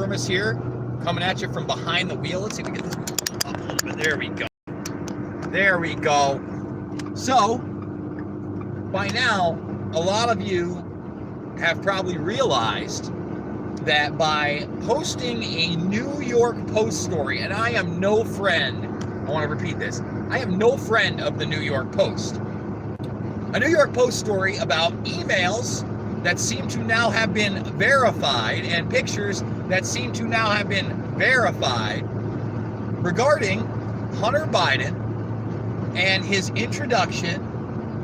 Hermes here, coming at you from behind the wheel. Let's see if we get this up a little bit. There we go. There we go. So, by now, a lot of you have probably realized that by posting a New York Post story, and I am no friend, I want to repeat this, I am no friend of the New York Post. A New York Post story about emails that seem to now have been verified and pictures that seem to now have been verified regarding Hunter Biden and his introduction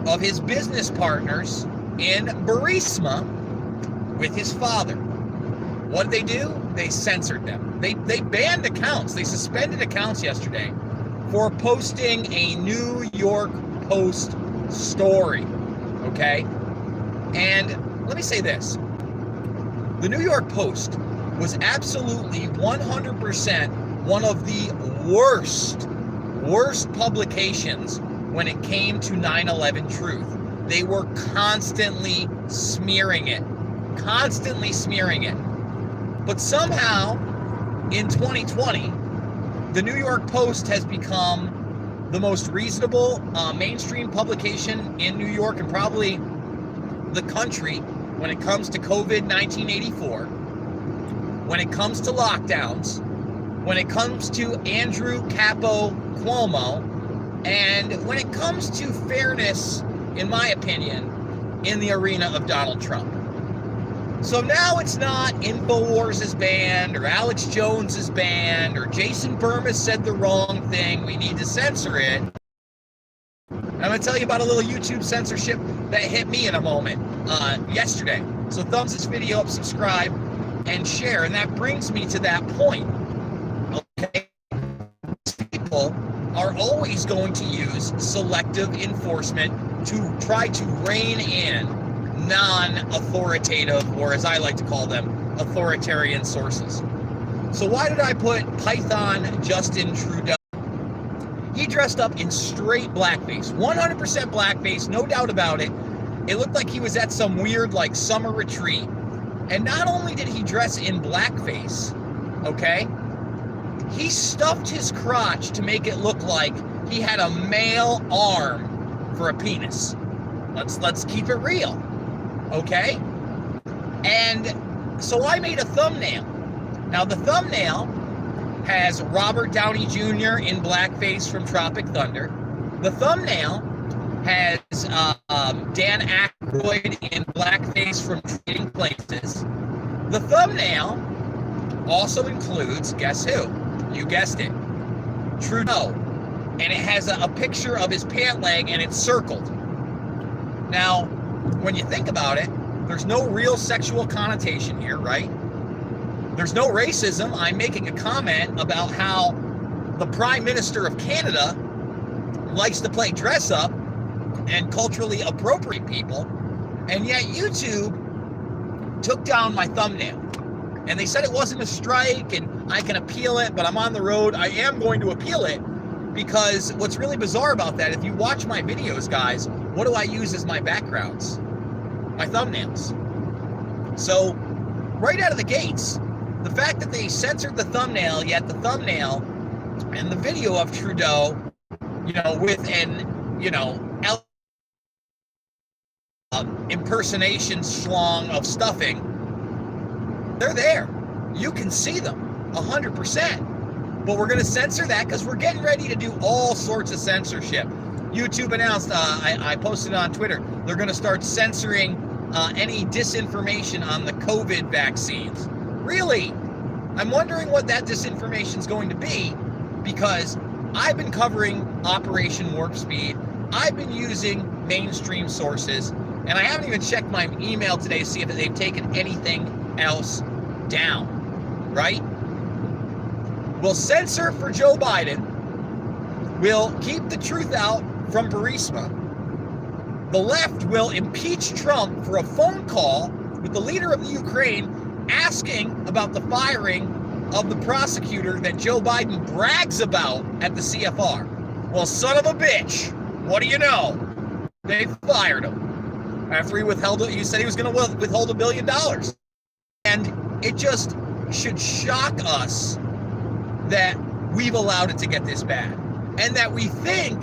of his business partners in Burisma with his father. What did they do? They censored them. They banned accounts. They suspended accounts yesterday for posting a New York Post story, okay? And let me say this. The New York Post was absolutely 100% one of the worst publications when it came to 9/11 truth. They were constantly smearing it. But somehow, in 2020, the New York Post has become the most reasonable mainstream publication in New York and probably the country when it comes to COVID-1984, when it comes to lockdowns, when it comes to Andrew Capo Cuomo, and when it comes to fairness, in my opinion, in the arena of Donald Trump. So now it's not InfoWars is banned, or Alex Jones is banned, or Jason Burmis said the wrong thing, we need to censor it. I'm going to tell you about a little YouTube censorship that hit me in a moment yesterday. So thumbs this video up, subscribe, and share. And that brings me to that point. Okay? People are always going to use selective enforcement to try to rein in non-authoritative, or as I like to call them, authoritarian sources. So why did I put Python Justin Trudeau? He dressed up in straight blackface, 100% blackface, no doubt about it. It looked like he was at some weird like summer retreat. And not only did he dress in blackface, okay, he stuffed his crotch to make it look like he had a male arm for a penis. Let's keep it real, okay? And so I made a thumbnail. Now the thumbnail has Robert Downey Jr. in blackface from Tropic Thunder. The thumbnail has Dan Aykroyd in blackface from Trading Places. The thumbnail also includes, guess who? You guessed it, Trudeau. And it has a picture of his pant leg and it's circled. Now, when you think about it, there's no real sexual connotation here, right? There's no racism. I'm making a comment about how the Prime Minister of Canada likes to play dress up and culturally appropriate people, and yet YouTube took down my thumbnail. And they said it wasn't a strike and I can appeal it, but I'm on the road. I am going to appeal it because what's really bizarre about that, if you watch my videos, guys, what do I use as my backgrounds? My thumbnails. So right out of the gates, the fact that they censored the thumbnail, yet the thumbnail and the video of Trudeau, with an, impersonation schlong of stuffing, they're there. You can see them 100%. But we're going to censor that because we're getting ready to do all sorts of censorship. YouTube announced, I posted on Twitter, they're going to start censoring any disinformation on the COVID vaccines. Really? I'm wondering what that disinformation is going to be, because I've been covering Operation Warp Speed. I've been using mainstream sources, and I haven't even checked my email today to see if they've taken anything else down, right? We'll censor for Joe Biden. We'll keep the truth out from Burisma. The left will impeach Trump for a phone call with the leader of the Ukraine asking about the firing of the prosecutor that Joe Biden brags about at the CFR. Well, son of a bitch, what do you know? They fired him after he said he was going to withhold $1 billion. And it just should shock us that we've allowed it to get this bad, and that we think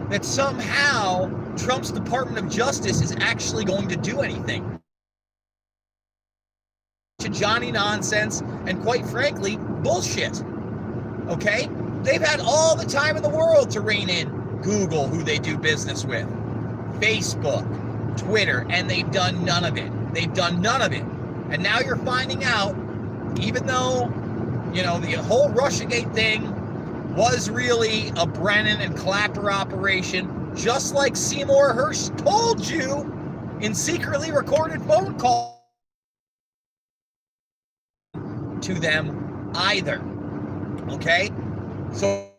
that somehow Trump's Department of Justice is actually going to do anything. To Johnny nonsense and, quite frankly, bullshit. Okay? They've had all the time in the world to rein in Google, who they do business with, Facebook, Twitter, and they've done none of it. They've done none of it. And now you're finding out, even though, you know, the whole Russiagate thing was really a Brennan and Clapper operation, just like Seymour Hersh told you in secretly recorded phone calls to them either. Okay? So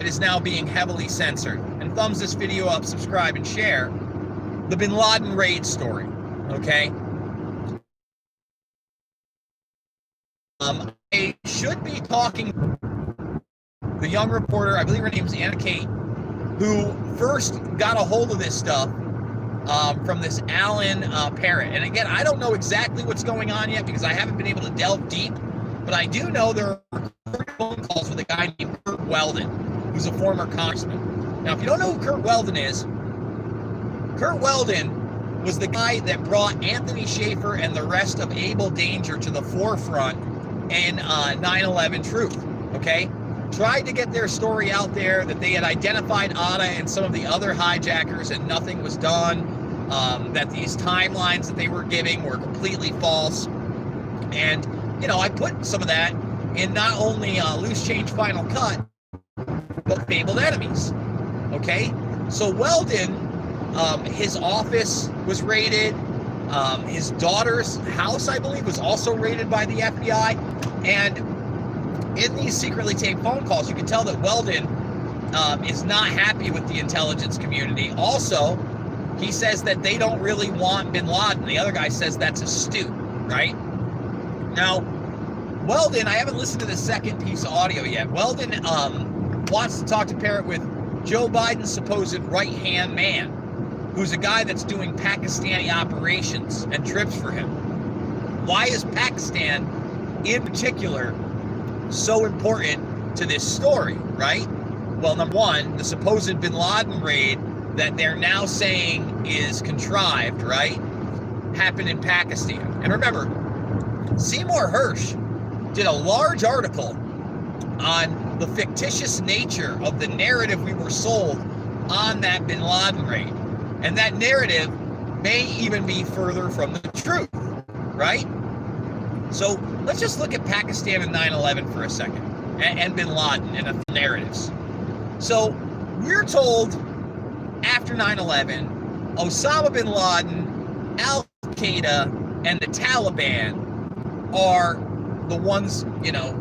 it is now being heavily censored. And thumbs this video up, subscribe, and share the Bin Laden raid story. Okay? I should be talking the young reporter, I believe her name is Anna Kate, who first got a hold of this stuff from this Alan Parrott. And again, I don't know exactly what's going on yet because I haven't been able to delve deep, but I do know there are phone calls with a guy named Kurt Weldon, who's a former congressman. Now, if you don't know who Kurt Weldon is, Kurt Weldon was the guy that brought Anthony Schaefer and the rest of Able Danger to the forefront in 9/11 Truth, okay? Tried to get their story out there that they had identified Atta and some of the other hijackers and nothing was done, that these timelines that they were giving were completely false. And, you know, I put some of that in not only Loose Change Final Cut, but Fabled Enemies, okay? So Weldon, his office was raided. His daughter's house, I believe, was also raided by the FBI. And in these secretly taped phone calls, you can tell that Weldon is not happy with the intelligence community. Also, he says that they don't really want Bin Laden. The other guy says that's astute, right? Now, Weldon, I haven't listened to the second piece of audio yet. Weldon wants to talk to Parrott with Joe Biden's supposed right-hand man, who's a guy that's doing Pakistani operations and trips for him. Why is Pakistan, in particular, so important to this story, right? Well, number one, the supposed Bin Laden raid that they're now saying is contrived, right, happened in Pakistan. And remember, Seymour Hersh did a large article on the fictitious nature of the narrative we were sold on that Bin Laden raid. And that narrative may even be further from the truth, right? So let's just look at Pakistan and 9/11 for a second, and Bin Laden and the narratives. So we're told after 9/11, Osama bin Laden, Al-Qaeda, and the Taliban are the ones, you know,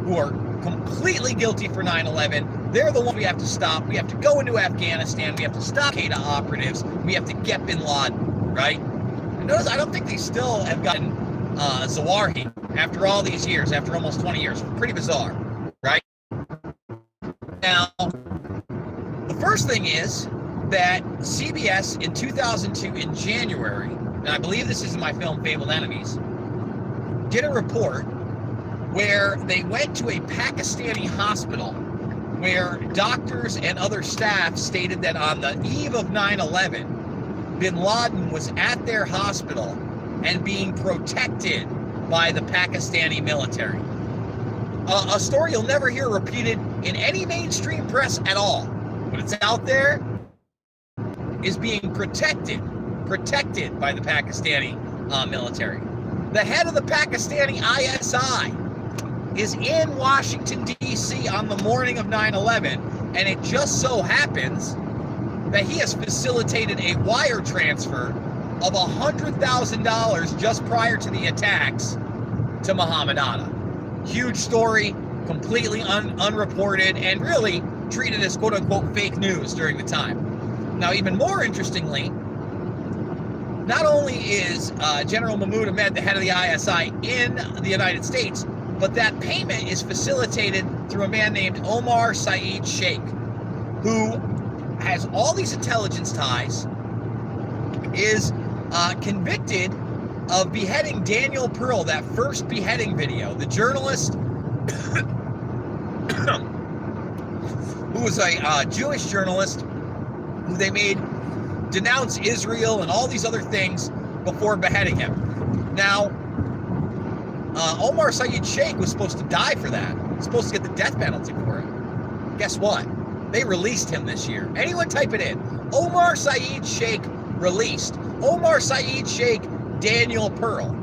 who are completely guilty for 9/11. They're the ones we have to stop. We have to go into Afghanistan. We have to stop Qaeda operatives. We have to get Bin Laden, right? And notice, I don't think they still have gotten Zawahi after all these years, after almost 20 years. Pretty bizarre, right? Now, the first thing is that CBS in 2002, in January, and I believe this is in my film Fabled Enemies, did a report where they went to a Pakistani hospital where doctors and other staff stated that on the eve of 9/11, Bin Laden was at their hospital and being protected by the Pakistani military. A story you'll never hear repeated in any mainstream press at all, but it's out there, is being protected by the Pakistani military. The head of the Pakistani ISI is in Washington, D.C. on the morning of 9/11, and it just so happens that he has facilitated a wire transfer of $100,000 just prior to the attacks to Muhammad Atta. Huge story, completely unreported, and really treated as quote-unquote fake news during the time. Now, even more interestingly, not only is General Mahmoud Ahmed the head of the ISI in the United States, but that payment is facilitated through a man named Omar Saeed Sheikh, who has all these intelligence ties, is convicted of beheading Daniel Pearl, that first beheading video, the journalist who was a Jewish journalist who they made denounce Israel and all these other things before beheading him. Now, Omar Saeed Sheikh was supposed to die for that. He was supposed to get the death penalty for it. Guess what? They released him this year. Anyone type it in. Omar Saeed Sheikh released. Omar Saeed Sheikh Daniel Pearl.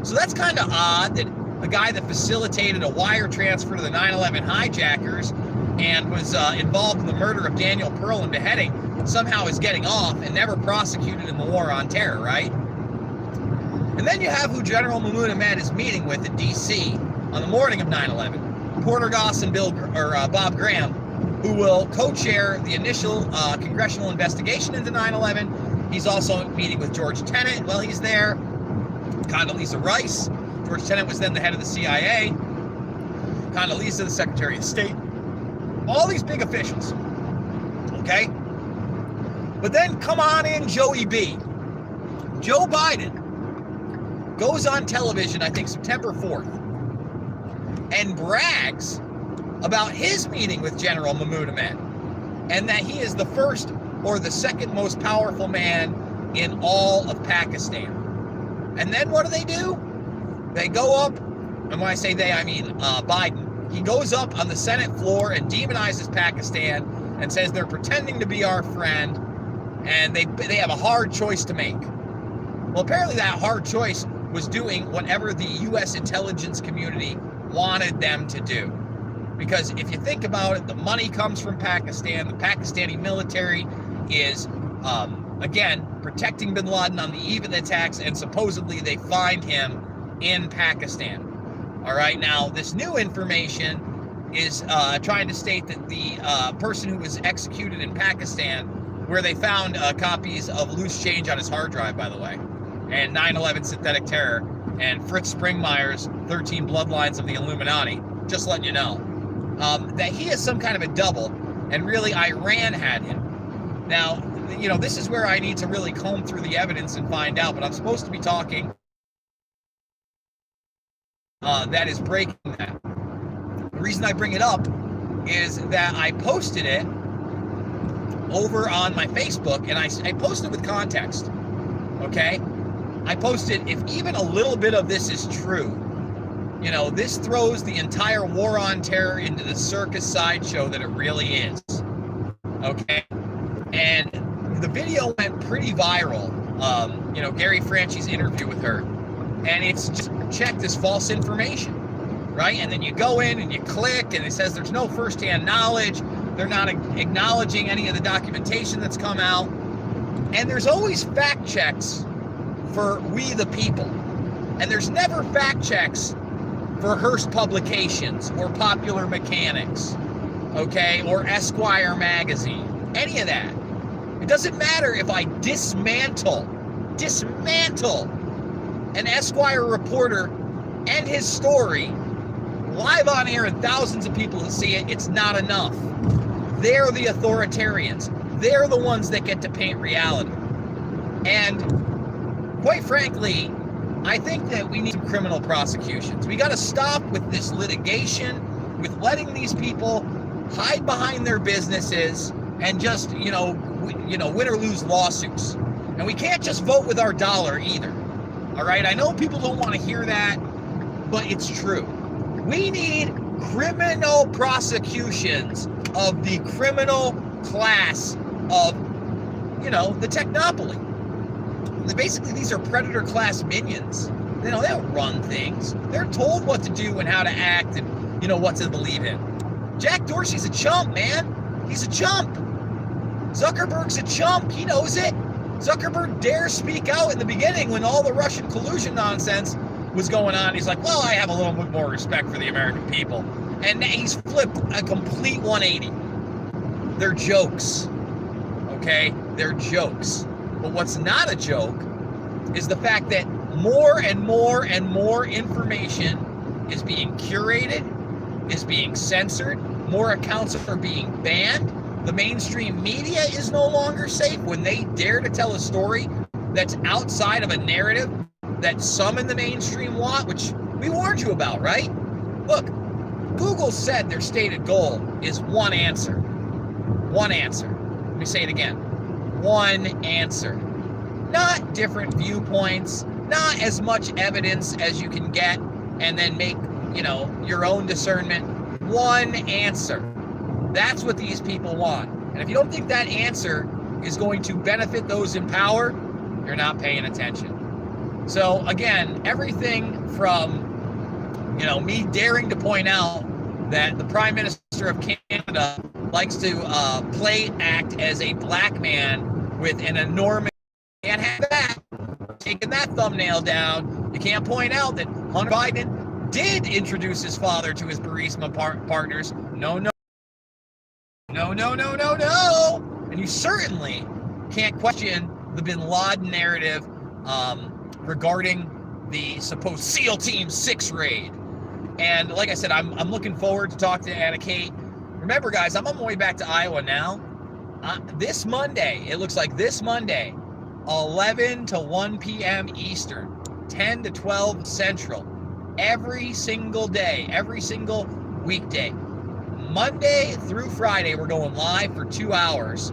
So that's kind of odd that a guy that facilitated a wire transfer to the 9/11 hijackers and was involved in the murder of Daniel Pearl and beheading somehow is getting off and never prosecuted in the war on terror, right? And then you have who General Mahmoud Ahmad is meeting with in D.C. on the morning of 9/11, Porter Goss and Bob Graham, who will co-chair the initial congressional investigation into 9/11. He's also meeting with George Tenet while he's there, Condoleezza Rice. George Tenet was then the head of the CIA. Condoleezza, the Secretary of State. All these big officials, okay? But then come on in Joey B. Joe Biden goes on television, I think September 4th, and brags about his meeting with General Mahmoud Ahmad and that he is the first or the second most powerful man in all of Pakistan. And then what do? They go up, and when I say they, I mean Biden. He goes up on the Senate floor and demonizes Pakistan and says they're pretending to be our friend and they have a hard choice to make. Well, apparently that hard choice was doing whatever the U.S. intelligence community wanted them to do. Because if you think about it, the money comes from Pakistan. The Pakistani military is, again, protecting bin Laden on the eve of the attacks, and supposedly they find him in Pakistan. All right, now this new information is trying to state that the person who was executed in Pakistan, where they found copies of loose change on his hard drive, by the way, and 9/11 synthetic terror, and Fritz Springmeier's 13 bloodlines of the Illuminati, just letting you know, that he is some kind of a double, and really Iran had him. Now, you know, this is where I need to really comb through the evidence and find out, but I'm supposed to be talking that is breaking that. The reason I bring it up is that I posted it over on my Facebook, and I posted with context, okay? I posted, if even a little bit of this is true, you know, this throws the entire war on terror into the circus sideshow that it really is, okay? And the video went pretty viral, you know, Gary Franchi's interview with her, and it's just checked as false information, right? And then you go in and you click, and it says there's no firsthand knowledge. They're not acknowledging any of the documentation that's come out. And there's always fact checks for we the people. And there's never fact checks for Hearst Publications or Popular Mechanics, okay, or Esquire Magazine, any of that. It doesn't matter if I dismantle an Esquire reporter and his story live on air and thousands of people to see it. It's not enough. They're the authoritarians. They're the ones that get to paint reality. And quite frankly, I think that we need criminal prosecutions. We got to stop with this litigation, with letting these people hide behind their businesses and just, win or lose lawsuits. And we can't just vote with our dollar either. All right, I know people don't want to hear that, but it's true. We need criminal prosecutions of the criminal class of, the technopoly. Basically, these are predator class minions. They don't run things. They're told what to do and how to act and, what to believe in. Jack Dorsey's a chump, man. He's a chump. Zuckerberg's a chump. He knows it. Zuckerberg dares speak out in the beginning when all the Russian collusion nonsense was going on. He's like, well, I have a little bit more respect for the American people. And he's flipped a complete 180. They're jokes, okay? They're jokes. But what's not a joke is the fact that more and more and more information is being curated, is being censored, more accounts are being banned. The mainstream media is no longer safe when they dare to tell a story that's outside of a narrative that some in the mainstream want, which we warned you about, right? Look, Google said their stated goal is one answer. One answer. Let me say it again. One answer. Not different viewpoints, not as much evidence as you can get and then make, your own discernment. One answer. That's what these people want. And if you don't think that answer is going to benefit those in power, you're not paying attention. So again, everything from, me daring to point out that the Prime Minister of Canada likes to act as a black man with an enormous, can't have that, taking that thumbnail down. You can't point out that Hunter Biden did introduce his father to his Burisma partners. No. And you certainly can't question the Bin Laden narrative regarding the supposed SEAL Team 6 raid. And like I said, I'm looking forward to talk to Anna Kate. Remember, guys, I'm on my way back to Iowa now. This Monday, it looks like this Monday, 11 to 1 p.m. Eastern, 10 to 12 Central, every single day, every single weekday. Monday through Friday, we're going live for 2 hours,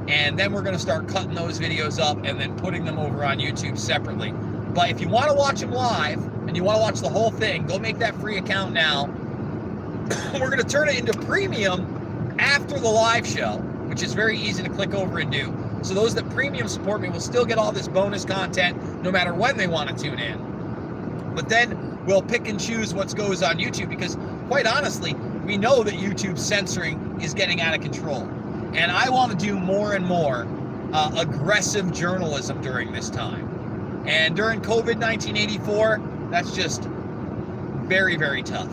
and then we're going to start cutting those videos up and then putting them over on YouTube separately. But if you want to watch them live and you want to watch the whole thing, go make that free account now. We're going to turn it into premium after the live show, which is very easy to click over and do. So those that premium support me will still get all this bonus content no matter when they want to tune in. But then we'll pick and choose what goes on YouTube, because quite honestly, we know that YouTube's censoring is getting out of control. And I want to do more and more aggressive journalism during this time. And during COVID-19 84, that's just very, very tough.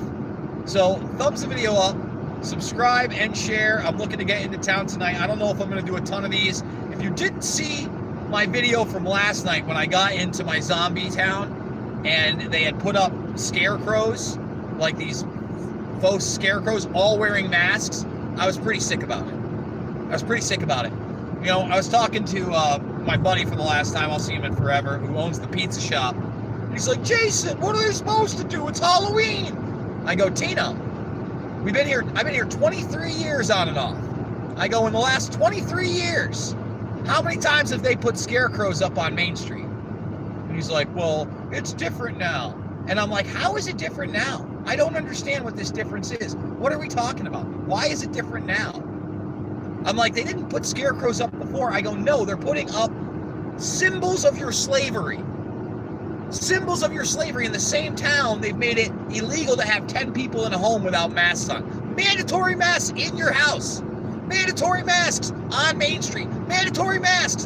So thumbs the video up, subscribe and share. I'm looking to get into town tonight. I don't know if I'm going to do a ton of these. If you didn't see my video from last night when I got into my zombie town and they had put up scarecrows, like these faux scarecrows, all wearing masks, I was pretty sick about it. I was talking to my buddy for the last time, I'll see him in forever, who owns the pizza shop. And he's like, Jason, what are they supposed to do? It's Halloween. I go, Tino, I've been here 23 years on and off. I go, in the last 23 years, how many times have they put scarecrows up on Main Street? And he's like, well, it's different now. And I'm like, how is it different now? I don't understand what this difference is. What are we talking about? Why is it different now? I'm like, they didn't put scarecrows up before. I go, no, they're putting up symbols of your slavery. Symbols of your slavery. In the same town, they've made it illegal to have 10 people in a home without masks on. Mandatory masks in your house. Mandatory masks on Main Street. Mandatory masks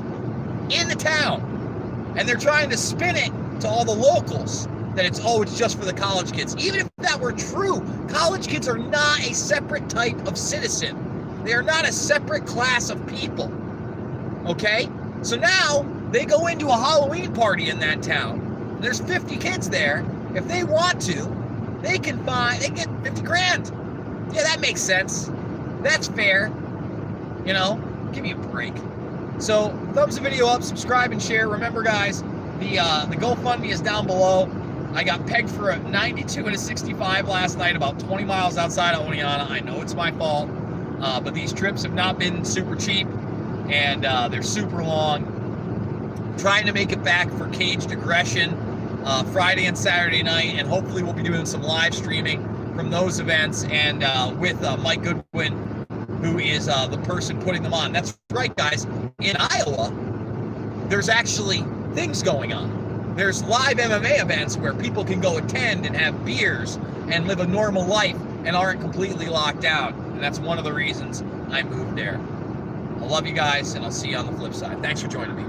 in the town. And they're trying to spin it to all the locals that it's just for the college kids. Even if that were true, college kids are not a separate type of citizen. They are not a separate class of people. Okay? So now they go into a Halloween party in that town. And there's 50 kids there. If they want to, they get 50 grand. Yeah, that makes sense. That's fair. Give me a break. So thumbs the video up, subscribe and share. Remember, guys, the GoFundMe is down below. I got pegged for a 92 and a 65 last night, about 20 miles outside of Oneonta. I know it's my fault, but these trips have not been super cheap, and they're super long. Trying to make it back for Caged Aggression Friday and Saturday night, and hopefully we'll be doing some live streaming from those events, and with Mike Goodwin, who is the person putting them on. That's right, guys. In Iowa, there's actually things going on. There's live MMA events where people can go attend and have beers and live a normal life and aren't completely locked down. And that's one of the reasons I moved there. I love you guys, and I'll see you on the flip side. Thanks for joining me.